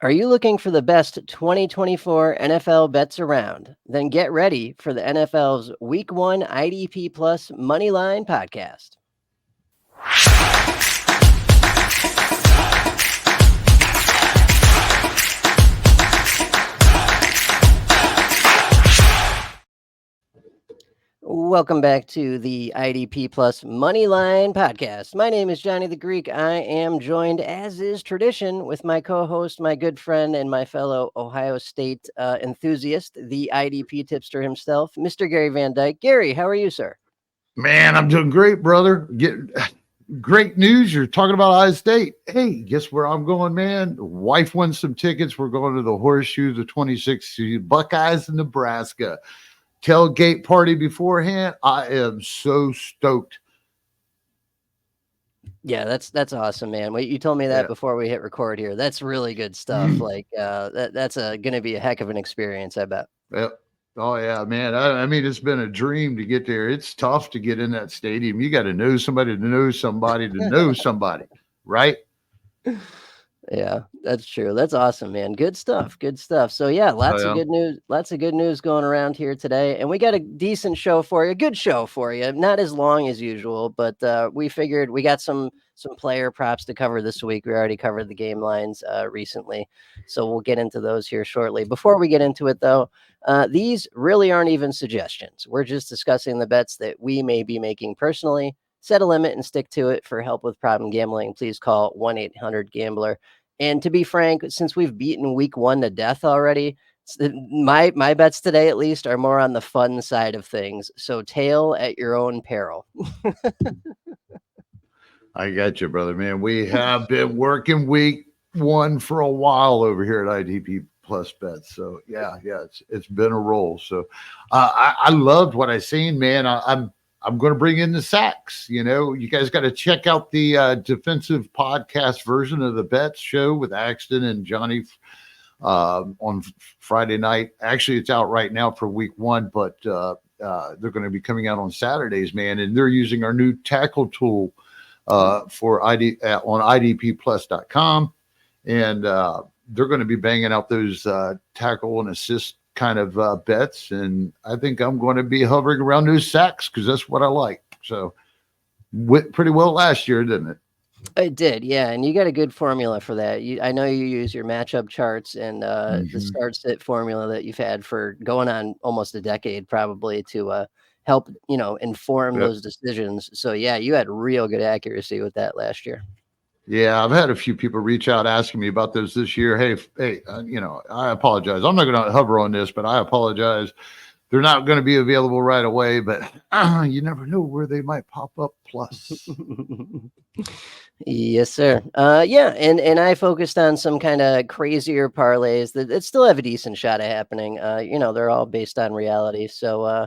Are you looking for the best 2024 NFL bets around? Then get ready for the NFL's Week 1 IDP Plus Moneyline podcast. Welcome back to the IDP Plus Moneyline podcast. My name is Johnny the Greek. I am joined, as is tradition, with my co-host, my good friend, and my fellow Ohio State enthusiast, the IDP tipster himself, Mr. Gary Van Dyke. Gary, how are you, sir? Man, I'm doing great, brother. Great news. You're talking about Ohio State. Hey, guess where I'm going, man? Wife won some tickets. We're going to the Horseshoe, the 26th Buckeyes in Nebraska. Tailgate party beforehand. I am so stoked. Yeah, that's awesome, man. You told me that before we hit record here. That's really good stuff. Like that's going to be a heck of an experience, I bet. Yep. Oh yeah, man. I mean, it's been a dream to get there. It's tough to get in that stadium. You got to know somebody to know somebody to know somebody, right? Yeah, that's true. That's awesome, man. Good stuff. Good stuff. So yeah, lots of good news. Lots of good news going around here today, and we got a decent show for you. A good show for you. Not as long as usual, but we figured we got some player props to cover this week. We already covered the game lines recently, so we'll get into those here shortly. Before we get into it, though, these really aren't even suggestions. We're just discussing the bets that we may be making personally. Set a limit and stick to it. For help with problem gambling, please call 1-800-GAMBLER. And to be frank, since we've beaten week 1 to death already, my bets today at least are more on the fun side of things. So tail at your own peril. I got you, brother, man. We have been working week 1 for a while over here at IDP Plus Bets. So yeah, it's been a roll. So I loved what I seen, man. I'm going to bring in the sacks. You know, you guys got to check out the defensive podcast version of the Bets show with Axton and Johnny on Friday night. Actually, it's out right now for week 1, but they're going to be coming out on Saturdays, man. And they're using our new tackle tool for on idpplus.com. And they're going to be banging out those tackle and assist kind of bets, and I think I'm going to be hovering around those sacks because that's what I like. So went pretty well last year, didn't it? It did, yeah, and you got a good formula for that. I know you use your matchup charts and the start sit formula that you've had for going on almost a decade, probably, to help inform those decisions. So yeah, you had real good accuracy with that last year. Yeah, I've had a few people reach out asking me about those this year. Hey, I apologize. I'm not going to hover on this, but I apologize. They're not going to be available right away, but you never know where they might pop up. Plus, yes, sir. Yeah, and I focused on some kind of crazier parlays that still have a decent shot of happening. They're all based on reality. So,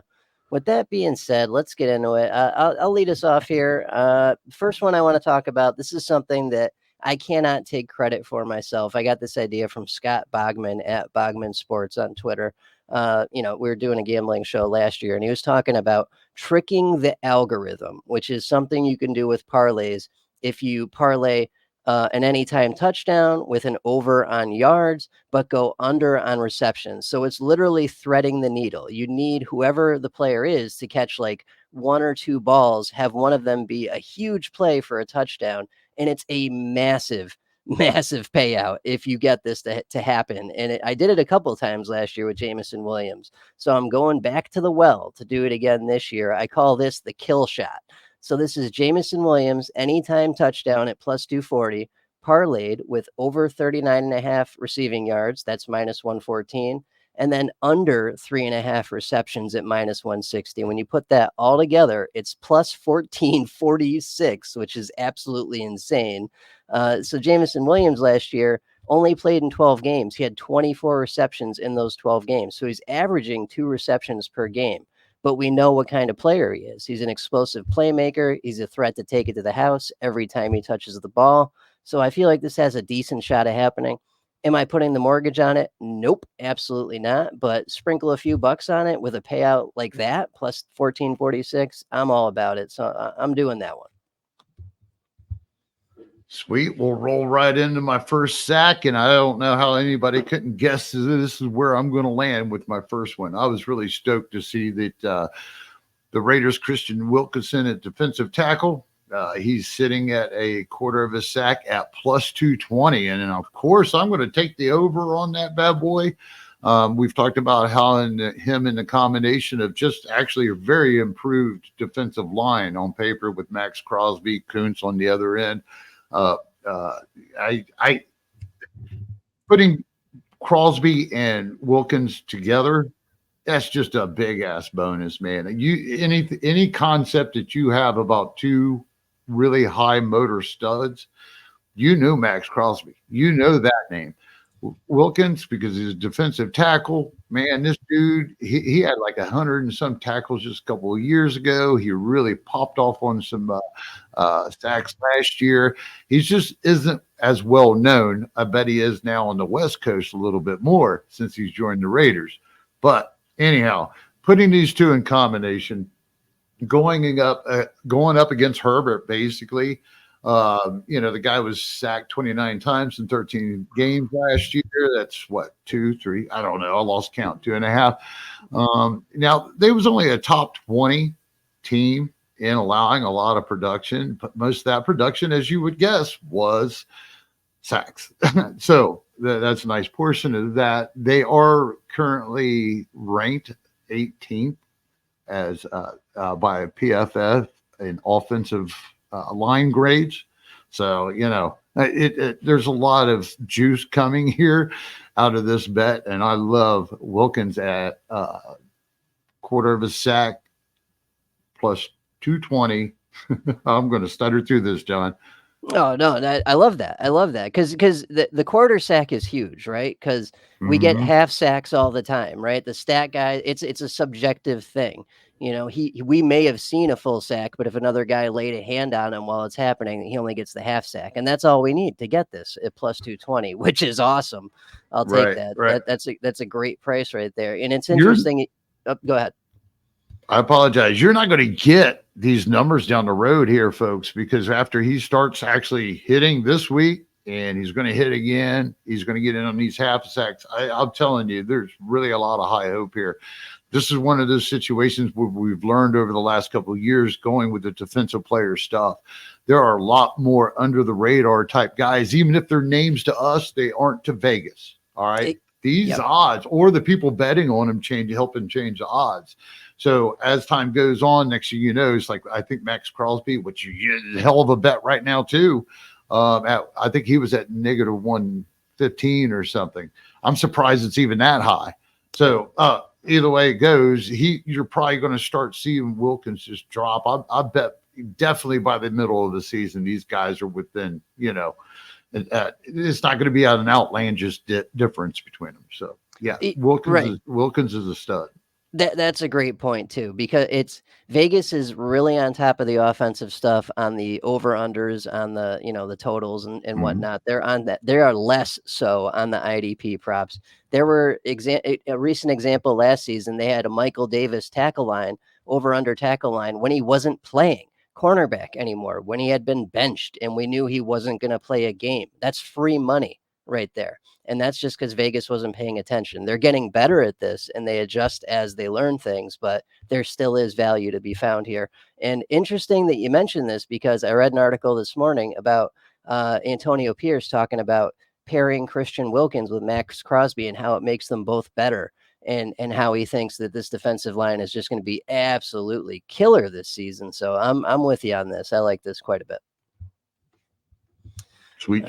with that being said, let's get into it. I'll lead us off here. First one I want to talk about. This is something that I cannot take credit for myself. I got this idea from Scott Bogman at Bogman Sports on Twitter. We were doing a gambling show last year, and he was talking about tricking the algorithm, which is something you can do with parlays. If you parlay an anytime touchdown with an over on yards, but go under on receptions. So it's literally threading the needle. You need whoever the player is to catch like 1 or 2 balls, have one of them be a huge play for a touchdown. And it's a massive payout if you get this to happen. And I did it a couple of times last year with Jameson Williams. So I'm going back to the well to do it again this year. I call this the kill shot. So this is Jameson Williams, anytime touchdown at plus 240, parlayed with over 39.5 receiving yards. That's minus 114. And then under 3.5 receptions at minus 160. When you put that all together, it's plus 1446, which is absolutely insane. So Jameson Williams last year only played in 12 games. He had 24 receptions in those 12 games. So he's averaging 2 receptions per game. But we know what kind of player he is. He's an explosive playmaker. He's a threat to take it to the house every time he touches the ball. So I feel like this has a decent shot of happening. Am I putting the mortgage on it? Nope, absolutely not. But sprinkle a few bucks on it with a payout like that, plus 1446, I'm all about it. So I'm doing that one. Sweet. We'll roll right into my first sack, and I don't know how anybody couldn't guess this is where I'm going to land with my first one. I was really stoked to see that the Raiders' Christian Wilkinson at defensive tackle. He's sitting at a quarter of a sack at plus 220. And of course, I'm going to take the over on that bad boy. We've talked about how him in the combination of just actually a very improved defensive line on paper with Maxx Crosby, Kuntz on the other end. I putting Crosby and Wilkins together, that's just a big ass bonus, man. Any concept that you have about two really high motor studs, you know Maxx Crosby, you know that name. Wilkins, because he's a defensive tackle, man, this dude, he had like 100 and some tackles just a couple of years ago. He really popped off on some sacks last year. He just isn't as well known. I bet he is now on the West Coast a little bit more since he's joined the Raiders. But anyhow, putting these two in combination, going up against Herbert, basically. The guy was sacked 29 times in 13 games last year. That's what, 2, 3, I don't know. I lost count, 2.5. Now, they was only a top 20 team in allowing a lot of production, but most of that production, as you would guess, was sacks. So that's a nice portion of that. They are currently ranked 18th as by PFF in offensive line grades. So, there's a lot of juice coming here out of this bet. And I love Wilkins at quarter of a sack plus 220. I'm going to stutter through this, John. Oh, no, I love that. I love that because the quarter sack is huge, right? Because we get half sacks all the time, right? The stat guy, it's a subjective thing. We may have seen a full sack, but if another guy laid a hand on him while it's happening, he only gets the half sack, and that's all we need to get this at plus 220, which is awesome. I'll take that. Right. That's a great price right there, and it's interesting. Go ahead. I apologize. You're not going to get these numbers down the road here, folks, because after he starts actually hitting this week and he's going to hit again, he's going to get in on these half sacks. I'm telling you, there's really a lot of high hope here. This is one of those situations where we've learned over the last couple of years going with the defensive player stuff. There are a lot more under the radar type guys, even if they're names to us, they aren't to Vegas. All right. These odds or the people betting on them helping change the odds. So as time goes on, next thing you know, it's like I think Maxx Crosby, which is a hell of a bet right now too. I think he was at negative 115 or something. I'm surprised it's even that high. So either way it goes, you're probably going to start seeing Wilkins just drop. I bet definitely by the middle of the season, these guys are within, it's not going to be an outlandish difference between them. So yeah, Wilkins is a stud. That's a great point too, because Vegas is really on top of the offensive stuff on the over-unders, on the the totals and whatnot. They're on that. They are less so on the IDP props. There were a recent example last season. They had a Michael Davis tackle line, over-under tackle line, when he wasn't playing cornerback anymore, when he had been benched and we knew he wasn't going to play a game. That's free money right there. And that's just because Vegas wasn't paying attention. They're getting better at this and they adjust as they learn things, but there still is value to be found here. And interesting that you mentioned this, because I read an article this morning about Antonio Pierce talking about pairing Christian Wilkins with Maxx Crosby and how it makes them both better, and how he thinks that this defensive line is just going to be absolutely killer this season. So I'm with you on this. I like this quite a bit. Sweet.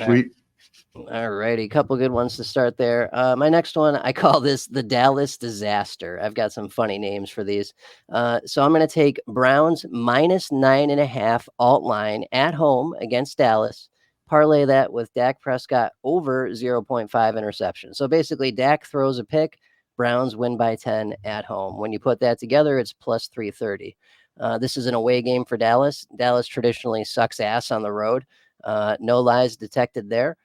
All righty, a couple good ones to start there. My next one, I call this the Dallas Disaster. I've got some funny names for these. So I'm going to take Browns minus 9.5 alt line at home against Dallas. Parlay that with Dak Prescott over 0.5 interceptions. So basically, Dak throws a pick, Browns win by 10 at home. When you put that together, it's plus 330. This is an away game for Dallas. Dallas traditionally sucks ass on the road. No lies detected there.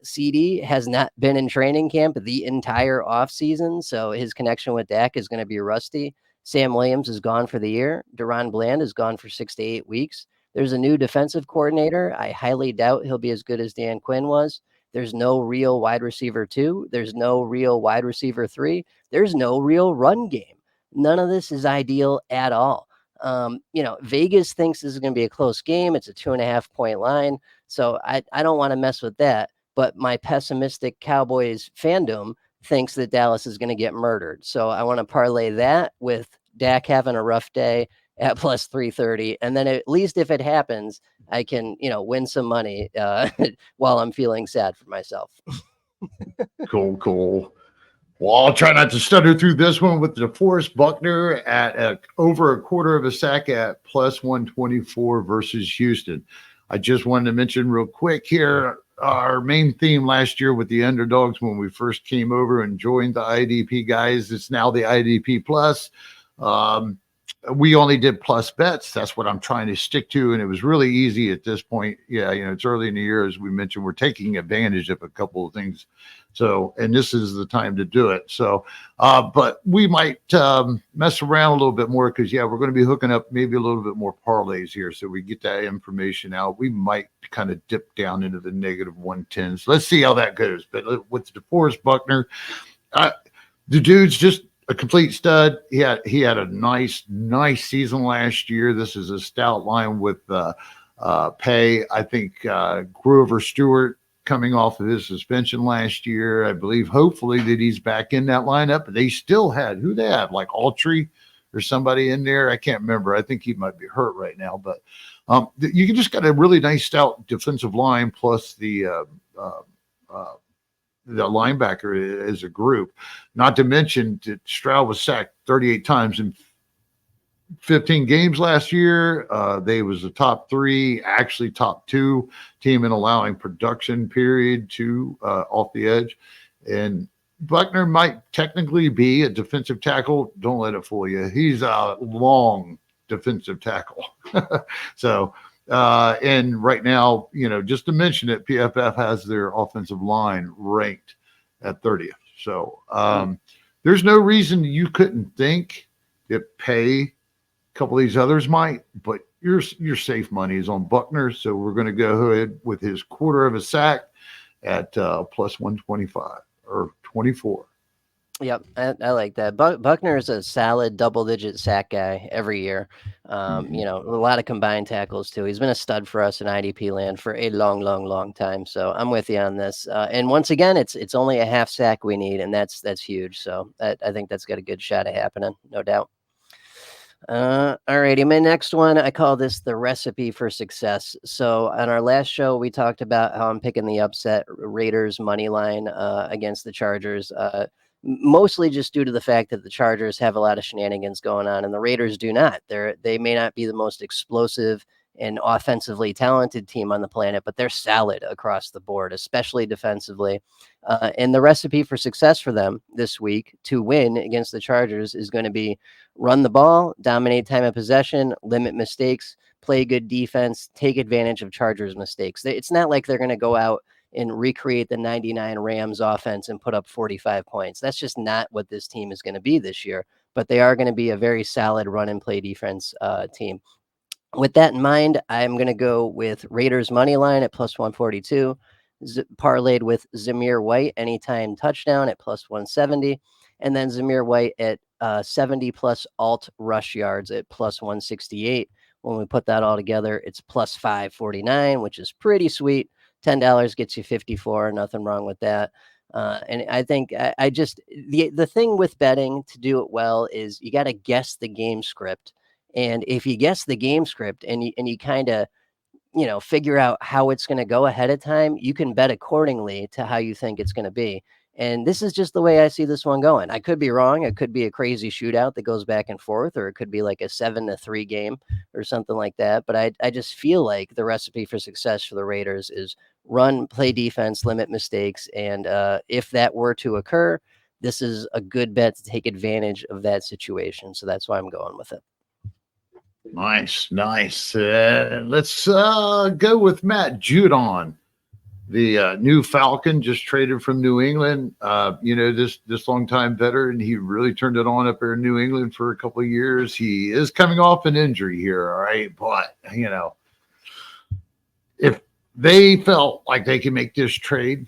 CD has not been in training camp the entire offseason, so his connection with Dak is going to be rusty. Sam Williams is gone for the year. Deron Bland is gone for 6 to 8 weeks. There's a new defensive coordinator. I highly doubt he'll be as good as Dan Quinn was. There's no real wide receiver 2. There's no real wide receiver 3. There's no real run game. None of this is ideal at all. Vegas thinks this is going to be a close game. It's a 2.5-point line. So I don't want to mess with that. But my pessimistic Cowboys fandom thinks that Dallas is going to get murdered. So I want to parlay that with Dak having a rough day at plus 330. And then at least if it happens, I can, win some money while I'm feeling sad for myself. Cool. Well, I'll try not to stutter through this one with DeForest Buckner at over a quarter of a sack at plus 124 versus Houston. I just wanted to mention real quick here, our main theme last year with the underdogs when we first came over and joined the IDP guys, it's now the IDP plus. We only did plus bets. That's what I'm trying to stick to. And it was really easy at this point. Yeah, it's early in the year, as we mentioned, we're taking advantage of a couple of things. So, and this is the time to do it. So, but we might mess around a little bit more because, we're going to be hooking up maybe a little bit more parlays here. So we get that information out. We might kind of dip down into the negative 110s. Let's see how that goes. But with DeForest Buckner, the dude's just a complete stud. He had a nice season last year. This is a stout line with pay. I think Grover Stewart coming off of his suspension last year. I believe hopefully that he's back in that lineup. But they still had who they had, like Altry or somebody in there. I can't remember. I think he might be hurt right now. But you just got a really nice stout defensive line plus the linebacker as a group. Not to mention that Stroud was sacked 38 times in 15 games last year. They was the top 3, actually top 2 team in allowing production period to off the edge. And Buckner might technically be a defensive tackle. Don't let it fool you. He's a long defensive tackle. So, and right now, just to mention it, PFF has their offensive line ranked at 30th. So there's no reason you couldn't think that Pay, a couple of these others might, but your safe money is on Buckner. So we're going to go ahead with his quarter of a sack at plus 125 or 24. Yep, I like that. Buckner is a solid double-digit sack guy every year. A lot of combined tackles too. He's been a stud for us in IDP land for a long time. So I'm with you on this. And once again, it's only a half sack we need, and that's huge. So I think that's got a good shot at happening, no doubt. All righty. My next one, I call this the recipe for success. So on our last show, we talked about how I'm picking the upset Raiders money line against the Chargers. Mostly just due to the fact that the Chargers have a lot of shenanigans going on and the Raiders do not. They may not be the most explosive and offensively talented team on the planet, but they're solid across the board, especially defensively. And the recipe for success for them this week to win against the Chargers is going to be run the ball, dominate time of possession, limit mistakes, play good defense, take advantage of Chargers mistakes. It's not like they're going to go out and recreate the 99 Rams offense and put up 45 points. That's just not what this team is going to be this year, but they are going to be a very solid run and play defense team. With that in mind, I'm going to go with Raiders money line at plus 142, parlayed with Zamir White anytime touchdown at plus 170, and then Zamir White at 70 plus alt rush yards at plus 168. When we put that all together, it's plus 549, which is pretty sweet. $10 gets you 54. Nothing wrong with that. And I think I just the thing with betting to do it well is you got to guess the game script. And if you guess the game script and you kind of, figure out how it's going to go ahead of time, you can bet accordingly to how you think it's going to be. And this is just the way I see this one going. I could be wrong. It could be a crazy shootout that goes back and forth, or it could be like a 7-3 game or something like that. But I just feel like the recipe for success for the Raiders is run, play defense, limit mistakes. And if that were to occur, this is a good bet to take advantage of that situation. So that's why I'm going with it. Nice. Let's go with Matt Judon, the new Falcon, just traded from New England. This longtime veteran, he really turned it on up there in New England for a couple of years. He is coming off an injury here, all right, but they felt like they can make this trade.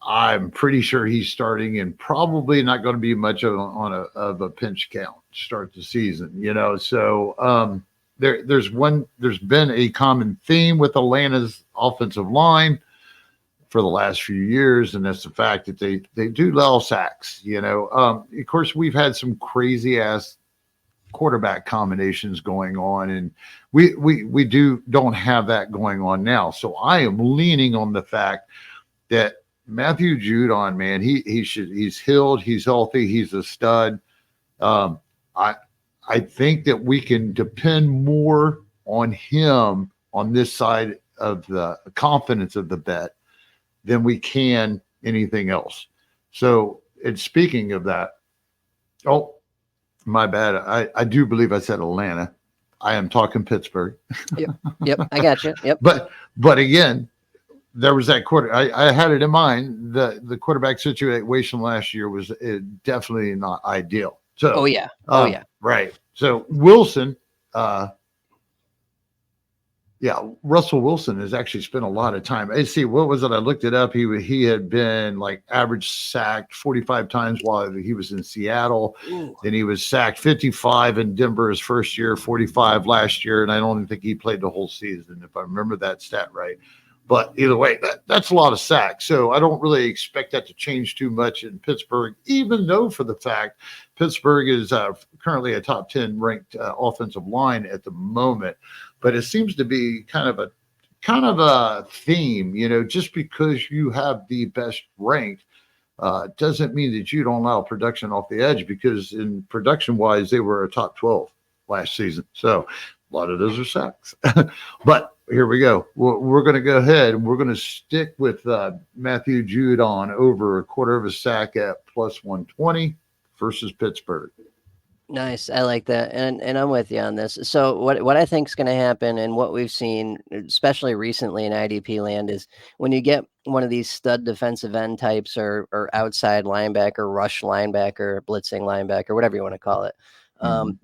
I'm pretty sure he's starting and probably not going to be much of a pinch count to start the season, you know. So there's been a common theme with Atlanta's offensive line for the last few years, and that's the fact that they do allow sacks, you know. Of course, we've had some crazy ass quarterback combinations going on, and we don't have that going on now. So I am leaning on the fact that Matthew Judon, man, he's healed, he's healthy, he's a stud. I think that we can depend more on him on this side of the confidence of the bet than we can anything else. So, and speaking of that, oh, my bad. I do believe I said Atlanta. I am talking Pittsburgh. Yep, I got you. Yep. But again, there was that quarter. I had it in mind. The quarterback situation last year was definitely not ideal. So, oh yeah, right. So Wilson, Russell Wilson has actually spent a lot of time. I see. What was it? I looked it up. He had been like average sacked 45 times while he was in Seattle. Ooh. Then he was sacked 55 in Denver his first year, 45 last year, and I don't even think he played the whole season, if I remember that stat right. But either way, that's a lot of sacks. So I don't really expect that to change too much in Pittsburgh, even though for the fact Pittsburgh is currently a top 10 ranked offensive line at the moment. But it seems to be kind of a theme, you know, just because you have the best ranked doesn't mean that you don't allow production off the edge, because in production wise, they were a top 12 last season. So a lot of those are sacks. But here we go. We're going to go ahead and we're going to stick with Matthew Judon over a quarter of a sack at plus 120 versus Pittsburgh. Nice. I like that. And I'm with you on this. So what I think is going to happen, and what we've seen, especially recently in IDP land, is when you get one of these stud defensive end types or outside linebacker, rush linebacker, blitzing linebacker, whatever you want to call it.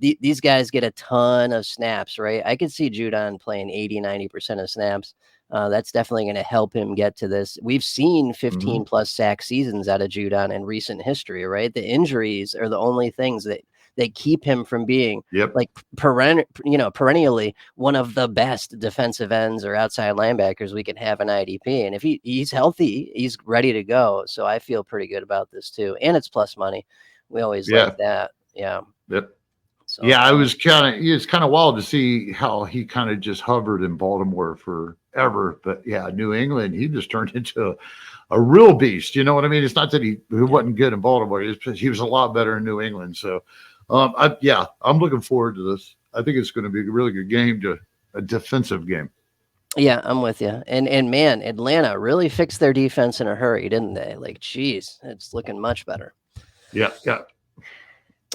These guys get a ton of snaps, right? I could see Judon playing 80-90% of snaps. That's definitely going to help him get to this. We've seen 15 plus sack seasons out of Judon in recent history, right? The injuries are the only things that they keep him from being like perennially one of the best defensive ends or outside linebackers we can have in IDP. And if he's healthy, he's ready to go. So I feel pretty good about this too. And it's plus money. We always like that. Yeah. Yep. So, yeah, it's kind of wild to see how he kind of just hovered in Baltimore forever. But yeah, New England, he just turned into a real beast. You know what I mean? It's not that he wasn't good in Baltimore. He was a lot better in New England. So I'm looking forward to this. I think it's going to be a really good game, a defensive game. Yeah, I'm with you. And man, Atlanta really fixed their defense in a hurry, didn't they? Like, geez, it's looking much better. Yeah.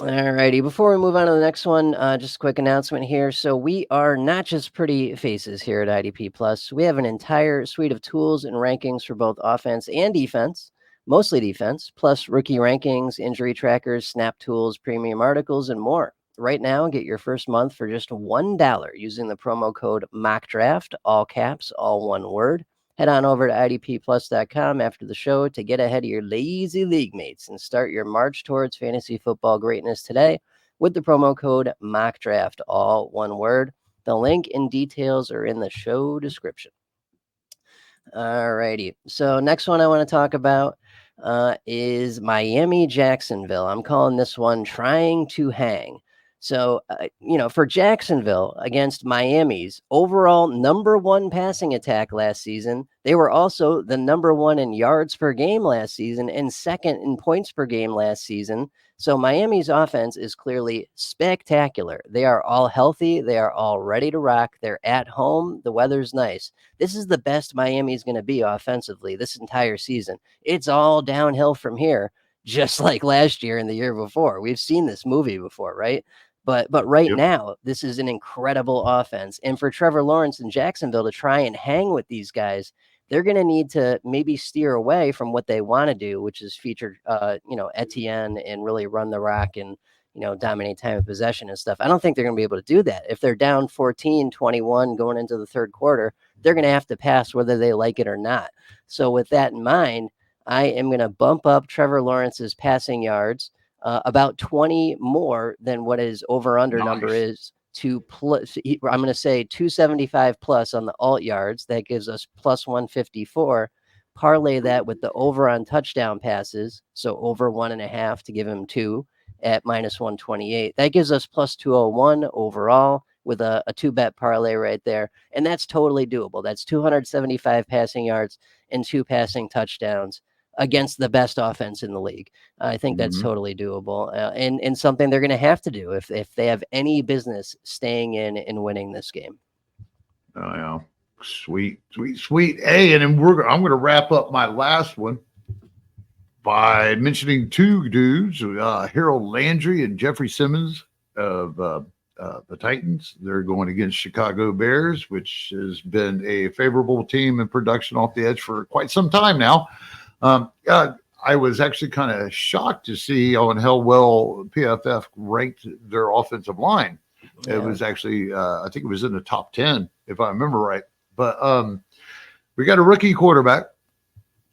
All righty. Before we move on to the next one, just a quick announcement here. So we are not just pretty faces here at IDP Plus. We have an entire suite of tools and rankings for both offense and defense, mostly defense, plus rookie rankings, injury trackers, snap tools, premium articles, and more. Right now, get your first month for just $1 using the promo code MOCKDRAFT, all caps, all one word. Head on over to idpplus.com after the show to get ahead of your lazy league mates and start your march towards fantasy football greatness today with the promo code MOCKDRAFT, all one word. The link and details are in the show description. All righty. So next one I want to talk about is Miami-Jacksonville. I'm calling this one Trying to Hang. So, for Jacksonville against Miami's overall number one passing attack last season, they were also the number one in yards per game last season and second in points per game last season. So Miami's offense is clearly spectacular. They are all healthy. They are all ready to rock. They're at home. The weather's nice. This is the best Miami's going to be offensively this entire season. It's all downhill from here, just like last year and the year before. We've seen this movie before, right? But right now, this is an incredible offense. And for Trevor Lawrence and Jacksonville to try and hang with these guys, they're going to need to maybe steer away from what they want to do, which is feature, Etienne and really run the rock and, dominate time of possession and stuff. I don't think they're going to be able to do that. If they're down 14-21 going into the third quarter, they're going to have to pass whether they like it or not. So with that in mind, I am going to bump up Trevor Lawrence's passing yards about 20 more than what his over-under number is to plus. I'm going to say 275 plus on the alt yards. That gives us plus 154. Parlay that with the over on touchdown passes, so over 1.5 to give him 2 at minus 128. That gives us plus 201 overall with a 2-bet parlay right there. And that's totally doable. That's 275 passing yards and 2 passing touchdowns against the best offense in the league. I think that's totally doable and something they're going to have to do if they have any business staying in and winning this game. Oh, yeah. Sweet. Hey, and then I'm going to wrap up my last one by mentioning 2 dudes, Harold Landry and Jeffery Simmons of the Titans. They're going against Chicago Bears, which has been a favorable team in production off the edge for quite some time now. I was actually kind of shocked to see on how well PFF ranked their offensive line. Yeah. It was actually, I think it was in the top 10, if I remember right. But we got a rookie quarterback,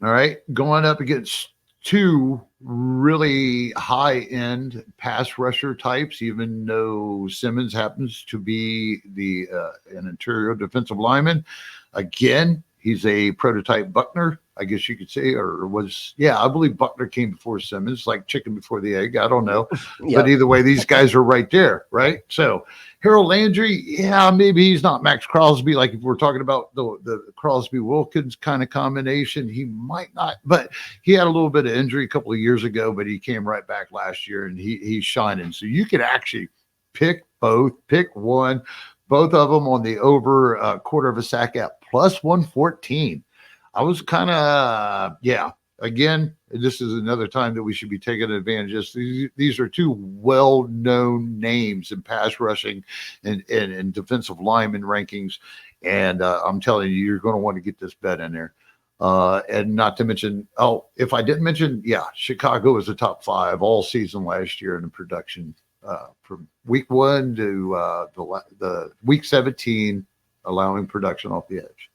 all right, going up against 2 really high-end pass rusher types, even though Simmons happens to be an interior defensive lineman. Again, he's a prototype Buckner, I guess you could say, I believe Buckner came before Simmons, like chicken before the egg. I don't know. Yep. But either way, these guys are right there, right? So Harold Landry, maybe he's not Maxx Crosby. Like if we're talking about the Crosby Wilkins kind of combination, he might not, but he had a little bit of injury a couple of years ago, but he came right back last year and he's shining. So you could actually pick one, both of them on the over quarter of a sack at plus 114. I was kind of, again, this is another time that we should be taking advantage of. These are 2 well-known names in pass rushing and defensive lineman rankings. And I'm telling you, you're going to want to get this bet in there. And not to mention, if I didn't mention, Chicago was the top 5 all season last year in the production from week 1 to the week 17, allowing production off the edge.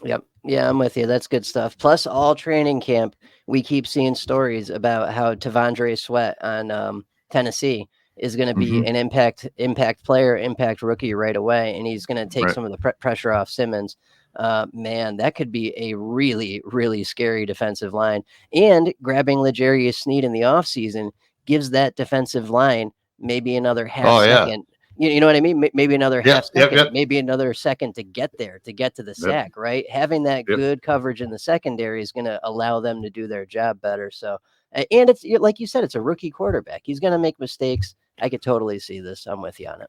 Yep. Yeah, I'm with you. That's good stuff. Plus, all training camp, we keep seeing stories about how Tavondre Sweat on Tennessee is going to be an impact player, impact rookie right away, and he's going to take some of the pressure off Simmons. Man, that could be a really, really scary defensive line. And grabbing L'Jarius Sneed in the offseason gives that defensive line maybe another half second. You know what I mean? Maybe another half second, maybe another second to get there, to get to the sack, right? Having that good coverage in the secondary is going to allow them to do their job better. So, and it's like you said, it's a rookie quarterback. He's going to make mistakes. I could totally see this. I'm with you on it.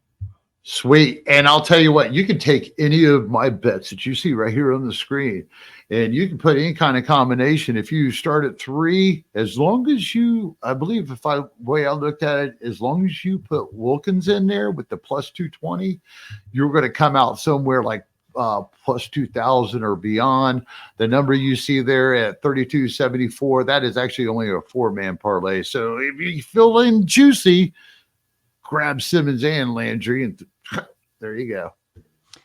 Sweet. And I'll tell you what, you can take any of my bets that you see right here on the screen, and you can put any kind of combination. If you start at 3, as long as I believe the way I looked at it, as long as you put Wilkins in there with the plus 220, you're going to come out somewhere like plus 2,000 or beyond. The number you see there at 32.74, that is actually only a 4-man parlay. So if you're feeling juicy, grab Simmons and Landry, and there you go.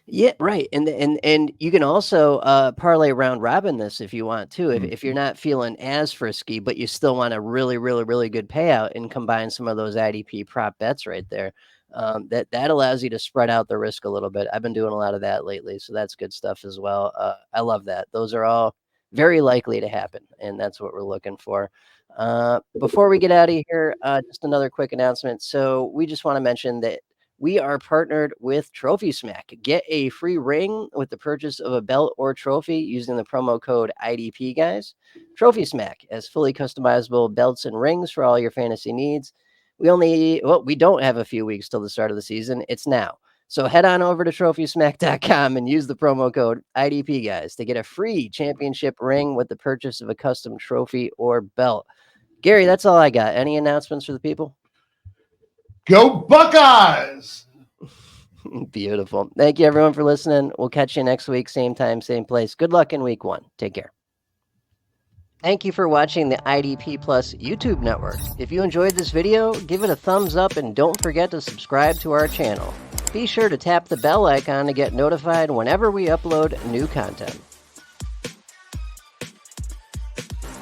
Yeah, right. And you can also parlay round robin this if you want to. If you're not feeling as frisky, but you still want a really, really, really good payout and combine some of those IDP prop bets right there. That allows you to spread out the risk a little bit. I've been doing a lot of that lately, so that's good stuff as well. I love that. Those are all very likely to happen, and that's what we're looking for. Before we get out of here, just another quick announcement. So we just want to mention that we are partnered with Trophy Smack. Get a free ring with the purchase of a belt or trophy using the promo code IDP, guys. Trophy Smack has fully customizable belts and rings for all your fantasy needs. We don't have a few weeks till the start of the season. It's now. So head on over to TrophySmack.com and use the promo code IDP, guys, to get a free championship ring with the purchase of a custom trophy or belt. Gary, that's all I got. Any announcements for the people? Go Buckeyes! Beautiful. Thank you, everyone, for listening. We'll catch you next week, same time, same place. Good luck in week 1. Take care. Thank you for watching the IDP Plus YouTube network. If you enjoyed this video, give it a thumbs up and don't forget to subscribe to our channel. be sure to tap the bell icon to get notified whenever we upload new content.